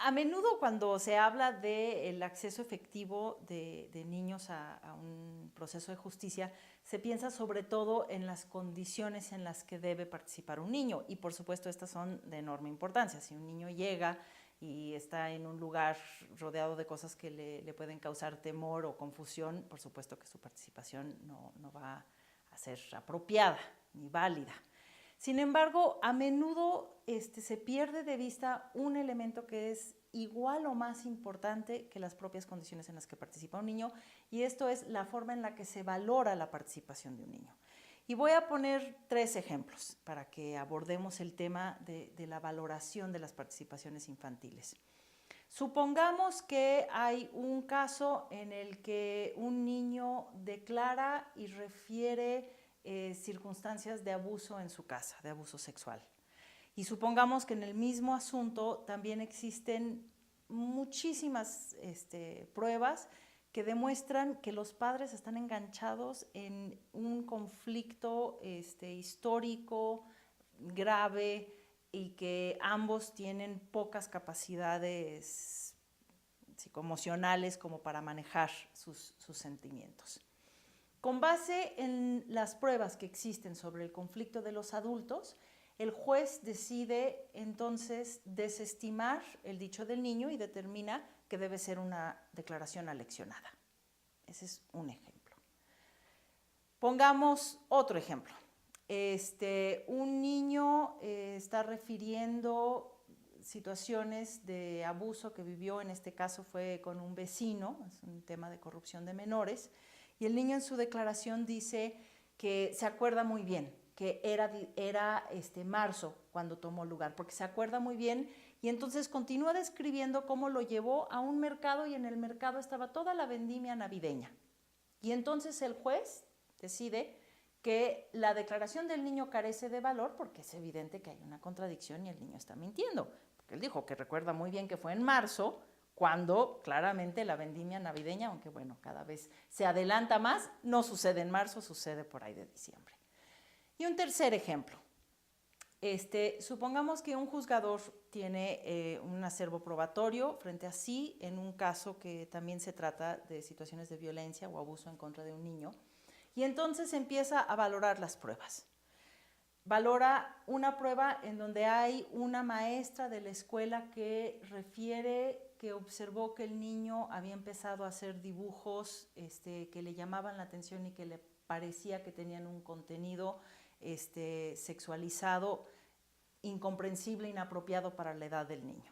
A menudo cuando se habla del acceso efectivo de niños a un proceso de justicia, se piensa sobre todo en las condiciones en las que debe participar un niño y por supuesto estas son de enorme importancia. Si un niño llega y está en un lugar rodeado de cosas que le pueden causar temor o confusión, por supuesto que su participación no va a ser apropiada ni válida. Sin embargo, a menudo se pierde de vista un elemento que es igual o más importante que las propias condiciones en las que participa un niño, y esto es la forma en la que se valora la participación de un niño. Y voy a poner 3 ejemplos para que abordemos el tema de la valoración de las participaciones infantiles. Supongamos que hay un caso en el que un niño declara y refiere circunstancias de abuso en su casa, de abuso sexual. Y supongamos que en el mismo asunto también existen muchísimas pruebas que demuestran que los padres están enganchados en un conflicto histórico grave y que ambos tienen pocas capacidades psicoemocionales como para manejar sus sentimientos. Con base en las pruebas que existen sobre el conflicto de los adultos, el juez decide entonces desestimar el dicho del niño y determina que debe ser una declaración aleccionada. Ese es un ejemplo. Pongamos otro ejemplo. Un niño está refiriendo situaciones de abuso que vivió, en este caso fue con un vecino, es un tema de corrupción de menores, y el niño en su declaración dice que se acuerda muy bien, que era marzo cuando tomó lugar, porque se acuerda muy bien, y entonces continúa describiendo cómo lo llevó a un mercado y en el mercado estaba toda la vendimia navideña. Y entonces el juez decide que la declaración del niño carece de valor porque es evidente que hay una contradicción y el niño está mintiendo. Porque él dijo que recuerda muy bien que fue en marzo, cuando claramente la vendimia navideña, aunque bueno, cada vez se adelanta más, no sucede en marzo, sucede por ahí de diciembre. Y un tercer ejemplo. Supongamos que un juzgador tiene un acervo probatorio frente a sí en un caso que también se trata de situaciones de violencia o abuso en contra de un niño, y entonces empieza a valorar las pruebas. Valora una prueba en donde hay una maestra de la escuela que refiere que observó que el niño había empezado a hacer dibujos que le llamaban la atención y que le parecía que tenían un contenido sexualizado, incomprensible, inapropiado para la edad del niño.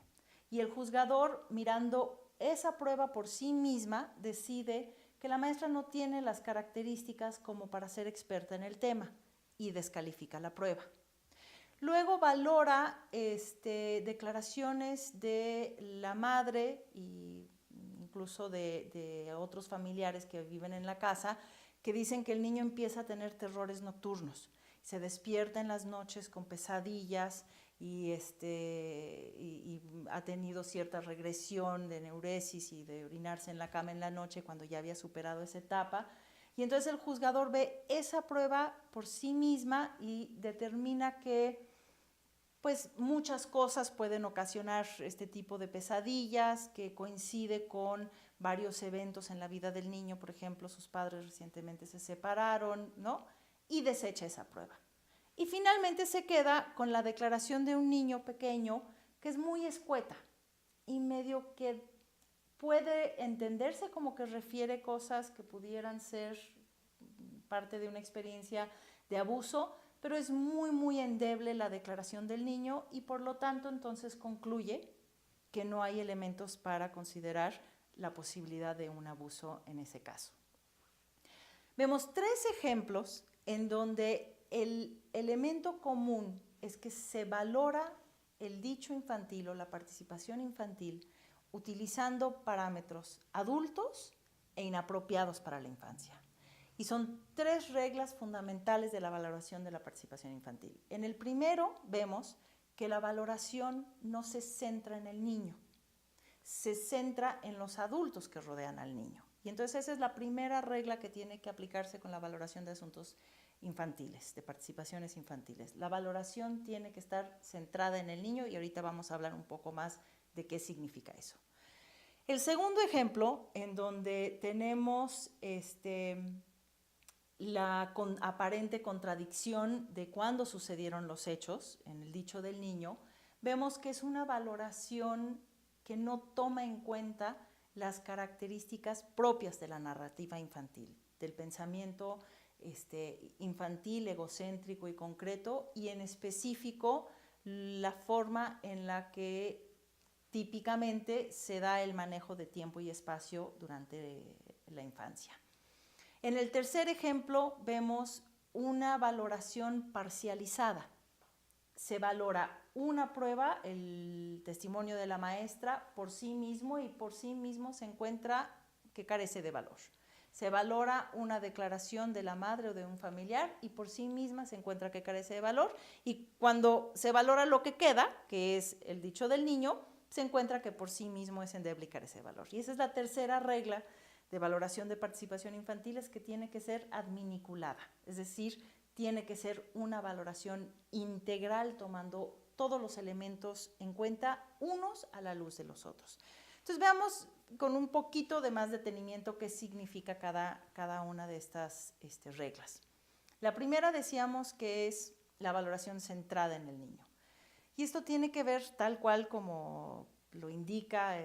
Y el juzgador, mirando esa prueba por sí misma, decide que la maestra no tiene las características como para ser experta en el tema y descalifica la prueba. Luego valora declaraciones de la madre e incluso de otros familiares que viven en la casa que dicen que el niño empieza a tener terrores nocturnos. Se despierta en las noches con pesadillas y ha tenido cierta regresión de neuresis y de orinarse en la cama en la noche cuando ya había superado esa etapa. Y entonces el juzgador ve esa prueba por sí misma y determina que pues muchas cosas pueden ocasionar este tipo de pesadillas, que coincide con varios eventos en la vida del niño, por ejemplo, sus padres recientemente se separaron, ¿no? Y desecha esa prueba. Y finalmente se queda con la declaración de un niño pequeño que es muy escueta y medio que puede entenderse como que refiere cosas que pudieran ser parte de una experiencia de abuso, pero es muy endeble la declaración del niño y por lo tanto entonces concluye que no hay elementos para considerar la posibilidad de un abuso en ese caso. Vemos 3 ejemplos en donde el elemento común es que se valora el dicho infantil o la participación infantil utilizando parámetros adultos e inapropiados para la infancia. Y son 3 reglas fundamentales de la valoración de la participación infantil. En el primero vemos que la valoración no se centra en el niño, se centra en los adultos que rodean al niño. Y entonces esa es la primera regla que tiene que aplicarse con la valoración de asuntos infantiles, de participaciones infantiles. La valoración tiene que estar centrada en el niño y ahorita vamos a hablar un poco más de qué significa eso. El segundo ejemplo, en donde tenemos la aparente contradicción de cuándo sucedieron los hechos, en el dicho del niño, vemos que es una valoración que no toma en cuenta las características propias de la narrativa infantil, del pensamiento infantil, egocéntrico y concreto, y en específico la forma en la que típicamente se da el manejo de tiempo y espacio durante la infancia. En el tercer ejemplo vemos una valoración parcializada. Se valora una prueba, el testimonio de la maestra, por sí mismo y por sí mismo se encuentra que carece de valor. Se valora una declaración de la madre o de un familiar y por sí misma se encuentra que carece de valor. Y cuando se valora lo que queda, que es el dicho del niño, se encuentra que por sí mismo es endeble y carece de valor. Y esa es la tercera regla de valoración de participación infantil, es que tiene que ser adminiculada, es decir, tiene que ser una valoración integral tomando todos los elementos en cuenta, unos a la luz de los otros. Entonces veamos con un poquito de más detenimiento qué significa cada una de estas reglas. La primera decíamos que es la valoración centrada en el niño. Y esto tiene que ver, tal cual como lo indica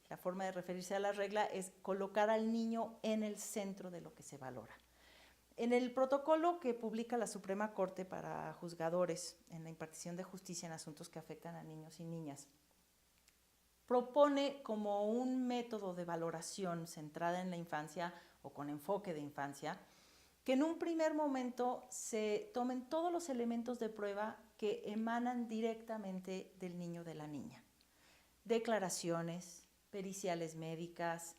la forma de referirse a la regla, es colocar al niño en el centro de lo que se valora. En el protocolo que publica la Suprema Corte para juzgadores en la impartición de justicia en asuntos que afectan a niños y niñas, propone como un método de valoración centrada en la infancia o con enfoque de infancia, que en un primer momento se tomen todos los elementos de prueba que emanan directamente del niño o de la niña. Declaraciones, periciales médicas,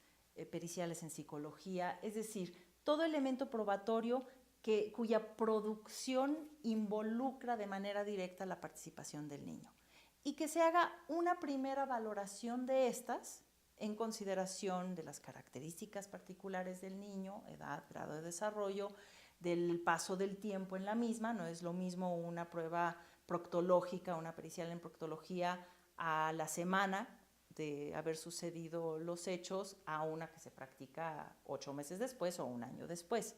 periciales en psicología, es decir, todo elemento probatorio cuya producción involucra de manera directa la participación del niño. Y que se haga una primera valoración de estas en consideración de las características particulares del niño, edad, grado de desarrollo, del paso del tiempo en la misma. No es lo mismo una prueba proctológica, una pericial en proctología a la semana de haber sucedido los hechos a una que se practica 8 meses después o un año después.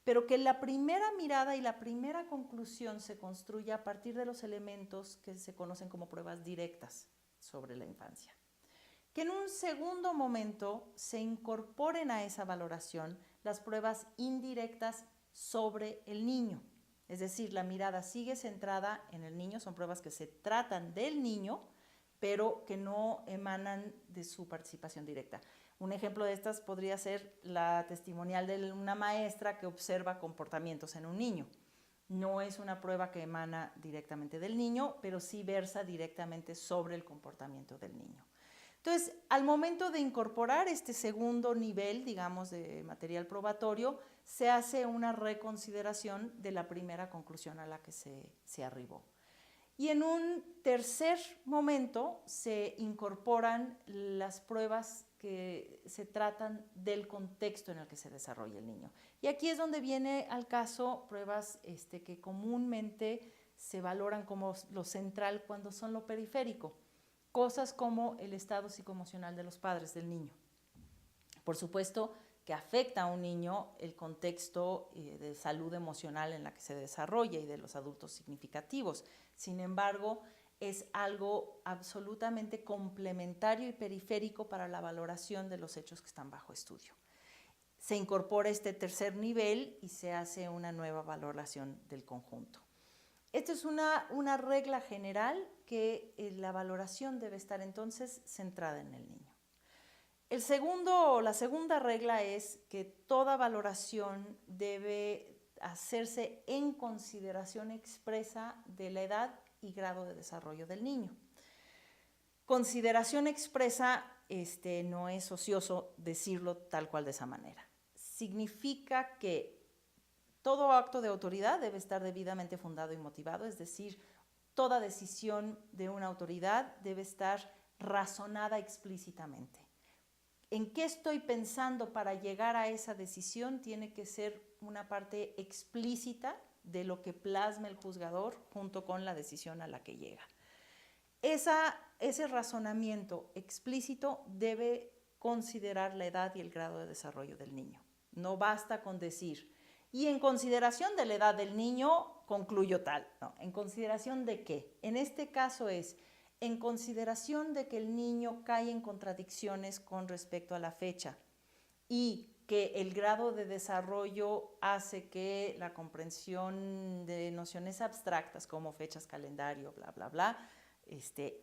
Pero que la primera mirada y la primera conclusión se construya a partir de los elementos que se conocen como pruebas directas sobre la infancia. Que en un segundo momento se incorporen a esa valoración las pruebas indirectas sobre el niño. Es decir, la mirada sigue centrada en el niño, son pruebas que se tratan del niño, pero que no emanan de su participación directa. Un ejemplo de estas podría ser la testimonial de una maestra que observa comportamientos en un niño. No es una prueba que emana directamente del niño, pero sí versa directamente sobre el comportamiento del niño. Entonces, al momento de incorporar este segundo nivel, digamos, de material probatorio, se hace una reconsideración de la primera conclusión a la que se arribó. Y en un tercer momento se incorporan las pruebas que se tratan del contexto en el que se desarrolla el niño. Y aquí es donde viene al caso pruebas que comúnmente se valoran como lo central cuando son lo periférico. Cosas como el estado psicoemocional de los padres del niño. Por supuesto que afecta a un niño el contexto de salud emocional en la que se desarrolla y de los adultos significativos. Sin embargo, es algo absolutamente complementario y periférico para la valoración de los hechos que están bajo estudio. Se incorpora este tercer nivel y se hace una nueva valoración del conjunto. Esta es una regla general que la valoración debe estar entonces centrada en el niño. La segunda regla es que toda valoración debe hacerse en consideración expresa de la edad y grado de desarrollo del niño. Consideración expresa no es ocioso decirlo tal cual de esa manera. Significa que todo acto de autoridad debe estar debidamente fundado y motivado, es decir, toda decisión de una autoridad debe estar razonada explícitamente. ¿En qué estoy pensando para llegar a esa decisión? Tiene que ser una parte explícita de lo que plasma el juzgador junto con la decisión a la que llega. Esa ese razonamiento explícito debe considerar la edad y el grado de desarrollo del niño. No basta con decir, y en consideración de la edad del niño, concluyo tal. No, ¿en consideración de qué? En este caso es en consideración de que el niño cae en contradicciones con respecto a la fecha y que el grado de desarrollo hace que la comprensión de nociones abstractas como fechas, calendario, bla, bla, bla,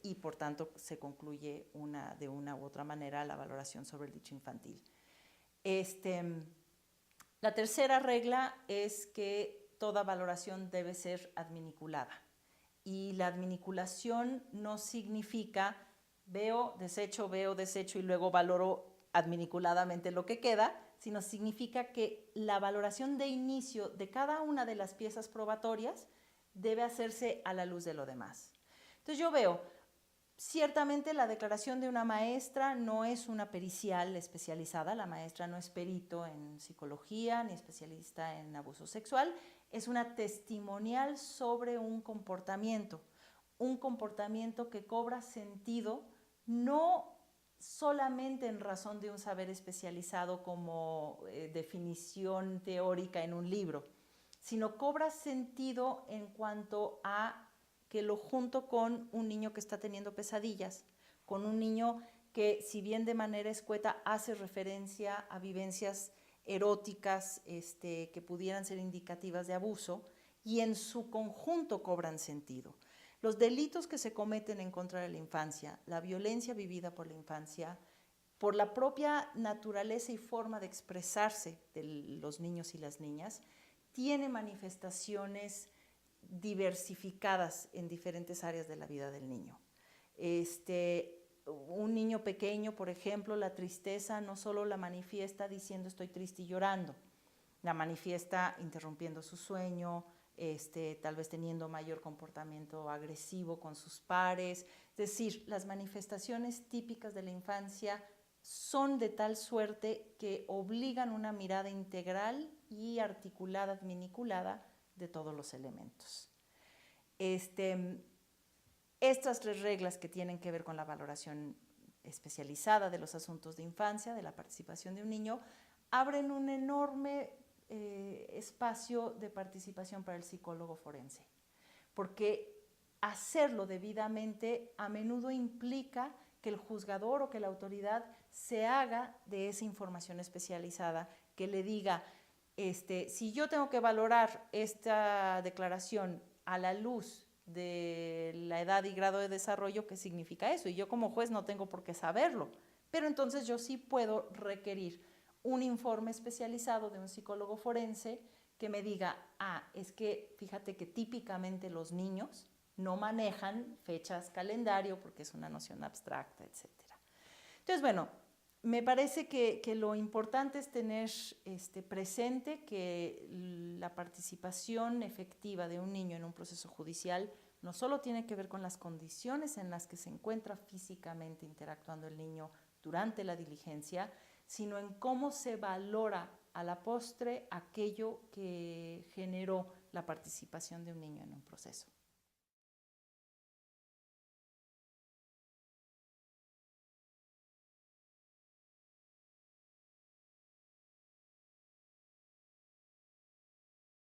y por tanto se concluye de una u otra manera la valoración sobre el dicho infantil. La tercera regla es que toda valoración debe ser adminiculada. Y la adminiculación no significa veo, desecho y luego valoro adminiculadamente lo que queda, sino significa que la valoración de inicio de cada una de las piezas probatorias debe hacerse a la luz de lo demás. Entonces yo veo, ciertamente la declaración de una maestra no es una pericial especializada, la maestra no es perito en psicología ni especialista en abuso sexual, es una testimonial sobre un comportamiento que cobra sentido no solamente en razón de un saber especializado como definición teórica en un libro, sino cobra sentido en cuanto a que lo junto con un niño que está teniendo pesadillas, con un niño que, si bien de manera escueta hace referencia a vivencias eróticas que pudieran ser indicativas de abuso, y en su conjunto cobran sentido. Los delitos que se cometen en contra de la infancia, la violencia vivida por la infancia, por la propia naturaleza y forma de expresarse de los niños y las niñas, tiene manifestaciones diversificadas en diferentes áreas de la vida del niño. Un niño pequeño, por ejemplo, la tristeza no solo la manifiesta diciendo estoy triste y llorando, la manifiesta interrumpiendo su sueño, tal vez teniendo mayor comportamiento agresivo con sus pares. Es decir, las manifestaciones típicas de la infancia son de tal suerte que obligan una mirada integral y articulada, adminiculada de todos los elementos. Estas tres reglas que tienen que ver con la valoración especializada de los asuntos de infancia, de la participación de un niño, abren un enorme espacio de participación para el psicólogo forense, porque hacerlo debidamente a menudo implica que el juzgador o que la autoridad se haga de esa información especializada, que le diga, si yo tengo que valorar esta declaración a la luz de la edad y grado de desarrollo, ¿qué significa eso? Y yo como juez no tengo por qué saberlo, pero entonces yo sí puedo requerir un informe especializado de un psicólogo forense que me diga, es que fíjate que típicamente los niños no manejan fechas calendario porque es una noción abstracta, etc. Entonces, bueno, me parece que lo importante es tener presente que la participación efectiva de un niño en un proceso judicial no solo tiene que ver con las condiciones en las que se encuentra físicamente interactuando el niño durante la diligencia, sino en cómo se valora a la postre aquello que generó la participación de un niño en un proceso.